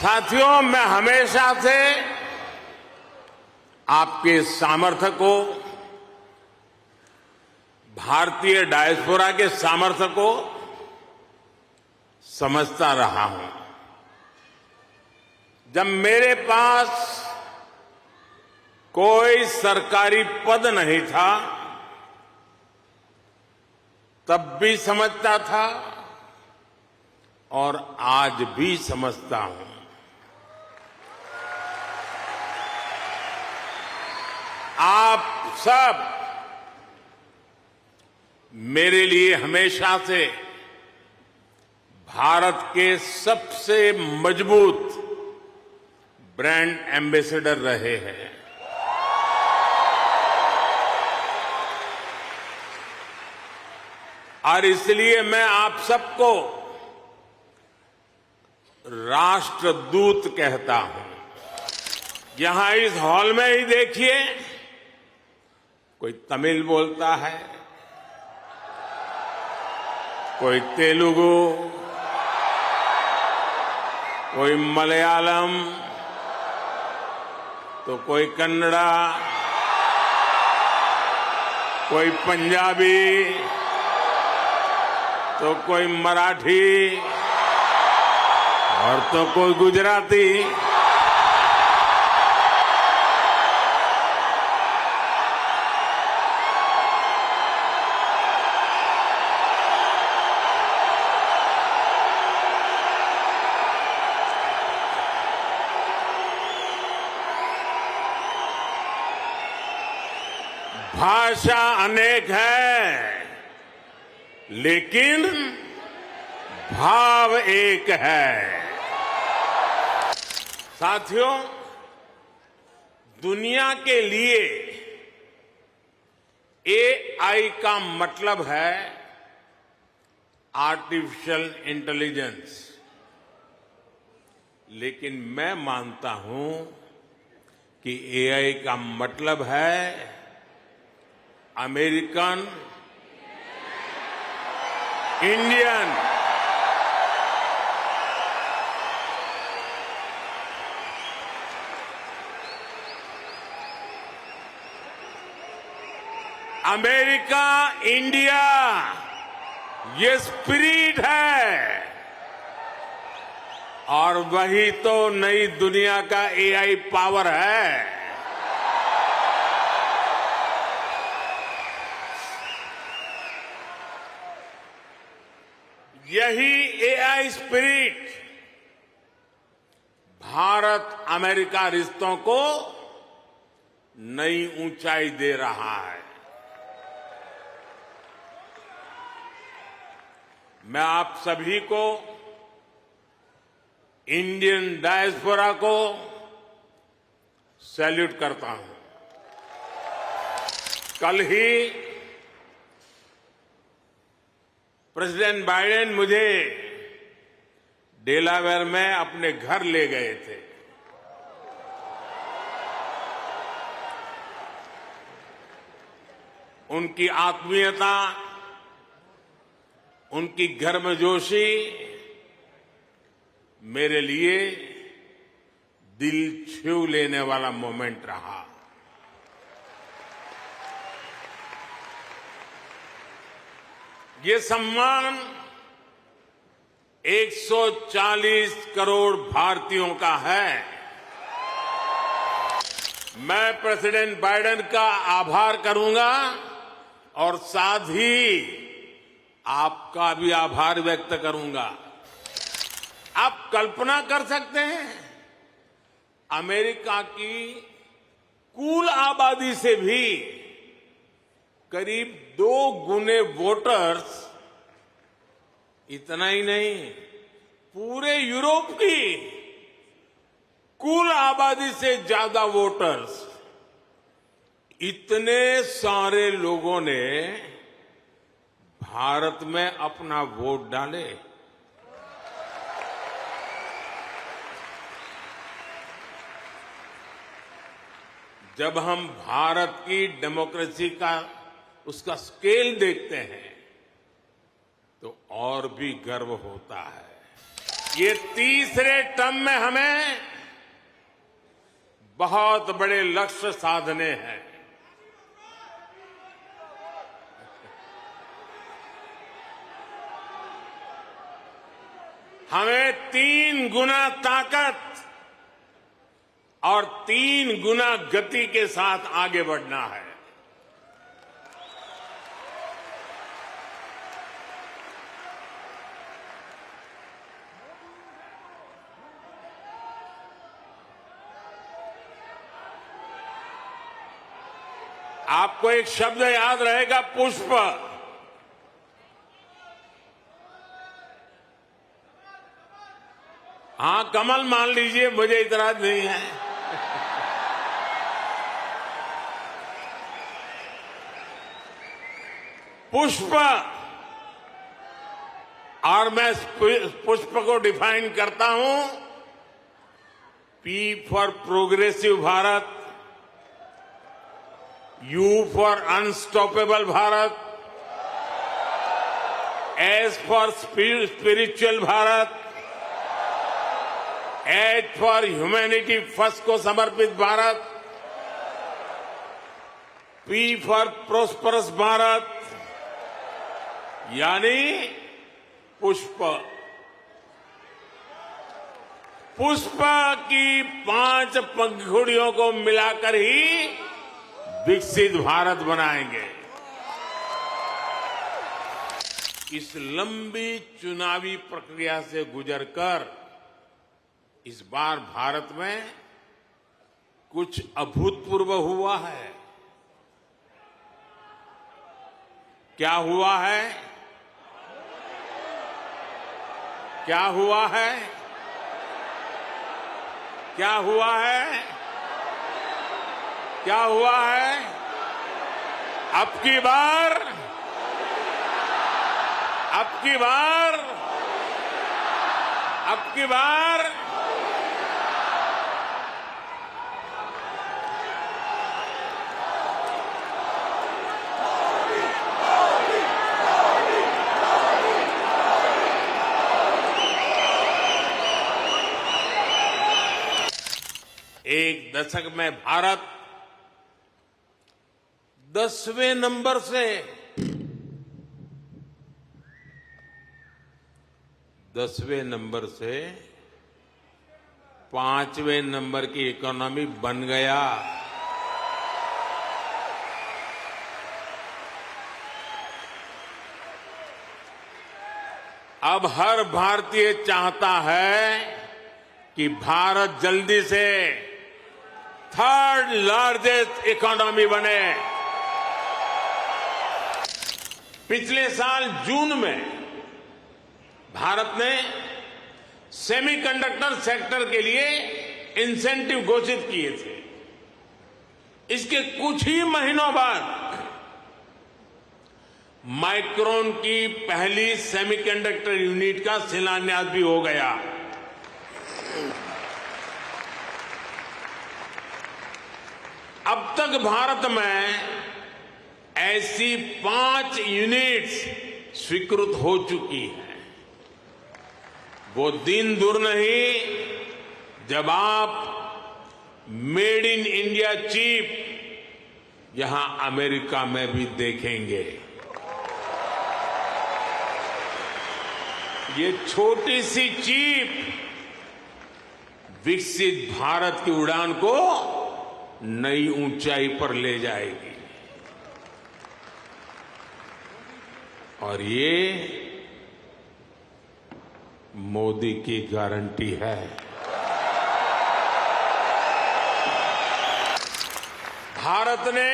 साथियों, मैं हमेशा से आपके सामर्थ्य को, भारतीय डायस्पोरा के सामर्थ्य को समझता रहा हूं। जब मेरे पास कोई सरकारी पद नहीं था, तब भी समझता था और आज भी समझता हूं। आप सब मेरे लिए हमेशा से भारत के सबसे मजबूत ब्रांड एम्बेसडर रहे हैं। और इसलिए मैं आप सबको राष्ट्रदूत कहता हूं। यहां इस हॉल में ही देखिए, कोई तमिल बोलता है, कोई तेलुगु, कोई मलयालम, तो कोई कन्नड़ा, कोई पंजाबी, तो कोई मराठी और तो कोई गुजराती। भाषा अनेक है, लेकिन भाव एक है। साथियों, दुनिया के लिए एआई का मतलब है आर्टिफिशियल इंटेलिजेंस, लेकिन मैं मानता हूं कि एआई का मतलब है अमेरिकन इंडियन। अमेरिका इंडिया, ये स्पिरिट है, और वही तो नई दुनिया का एआई पावर है। यही एआई स्पिरिट भारत अमेरिका रिश्तों को नई ऊंचाई दे रहा है। मैं आप सभी को, इंडियन डायस्पोरा को सैल्यूट करता हूं। कल ही प्रेसिडेंट बाइडेन मुझे डेलावेयर में अपने घर ले गए थे। उनकी आत्मीयता, उनकी गर्मजोशी मेरे लिए दिल छू लेने वाला मोमेंट रहा। ये सम्मान 140 करोड़ भारतीयों का है। मैं प्रेसिडेंट बाइडेन का आभार करूंगा और साथ ही आपका भी आभार व्यक्त करूंगा। आप कल्पना कर सकते हैं, अमेरिका की कुल आबादी से भी करीब 2 गुने वोटर्स, इतना ही नहीं, पूरे यूरोप की कुल आबादी से ज्यादा वोटर्स, इतने सारे लोगों ने भारत में अपना वोट डाले। जब हम भारत की डेमोक्रेसी का उसका स्केल देखते हैं तो और भी गर्व होता है। ये तीसरे टर्म में हमें बहुत बड़े लक्ष्य साधने हैं। हमें 3 गुना ताकत और 3 गुना गति के साथ आगे बढ़ना है। आपको एक शब्द याद रहेगा, पुष्प। हां, कमल मान लीजिए, मुझे इतराज नहीं है। पुष्प, और मैं पुष्प को डिफाइन करता हूं, P for progressive Bharat, you for unstoppable Bharat, S for spiritual Bharat, H for humanity first को समर्पित Bharat, P for prosperous Bharat, यानी पुष्प। पुष्प की 5 पंखुड़ियों को मिलाकर ही विकसित भारत बनाएंगे। इस लंबी चुनावी प्रक्रिया से गुजरकर इस बार भारत में कुछ अभूतपूर्व हुआ है। क्या हुआ है? क्या हुआ है? क्या हुआ है? क्या हुआ है? अब की बार एक दशक में भारत 10वें नंबर से 5वें नंबर की इकोनॉमी बन गया। अब हर भारतीय चाहता है कि भारत जल्दी से 3rd लार्जेस्ट इकोनॉमी बने। पिछले साल जून में भारत ने सेमीकंडक्टर सेक्टर के लिए इंसेंटिव घोषित किए थे। इसके कुछ ही महीनों बाद माइक्रोन की पहली सेमीकंडक्टर यूनिट का शिलान्यास भी हो गया। अब तक भारत में ऐसी 5 यूनिट्स स्वीकृत हो चुकी है। वो दिन दूर नहीं जब आप मेड इन इंडिया चिप यहां अमेरिका में भी देखेंगे। ये छोटी सी चिप विकसित भारत की उड़ान को नई ऊंचाई पर ले जाएगी। और ये मोदी की गारंटी है। भारत ने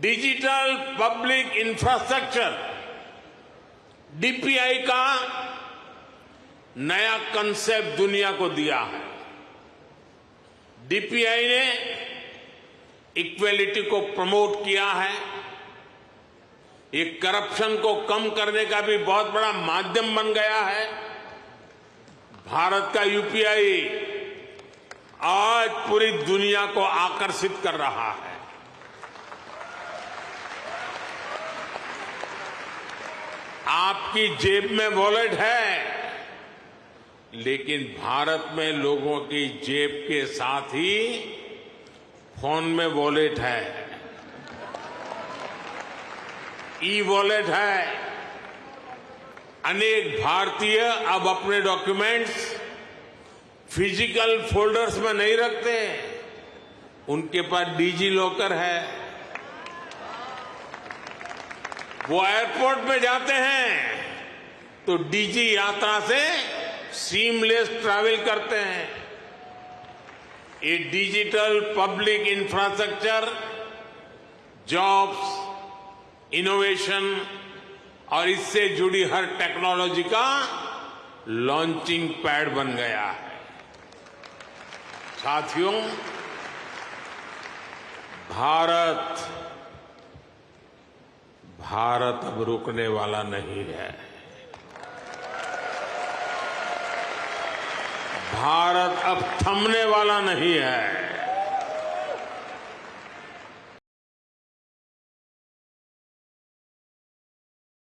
डिजिटल पब्लिक इंफ्रास्ट्रक्चर डीपीआई का नया कंसेप्ट दुनिया को दिया है। डीपीआई ने इक्वेलिटी को प्रमोट किया है। ये करप्शन को कम करने का भी बहुत बड़ा माध्यम बन गया है। भारत का यूपीआई आज पूरी दुनिया को आकर्षित कर रहा है। आपकी जेब में वॉलेट है, लेकिन भारत में लोगों की जेब के साथ ही फोन में वॉलेट है, ई वॉलेट है। अनेक भारतीय अब अपने डॉक्यूमेंट्स फिजिकल फोल्डर्स में नहीं रखते, उनके पास डिजी लॉकर है। वो एयरपोर्ट में जाते हैं तो डिजी यात्रा से सीमलेस ट्रैवल करते हैं। ये digital public infrastructure jobs, innovation और इससे जुड़ी हर टेक्नोलॉजी का लॉन्चिंग पैड बन गया है। साथियों, भारत अब रुकने वाला नहीं है। भारत अब थमने वाला नहीं है।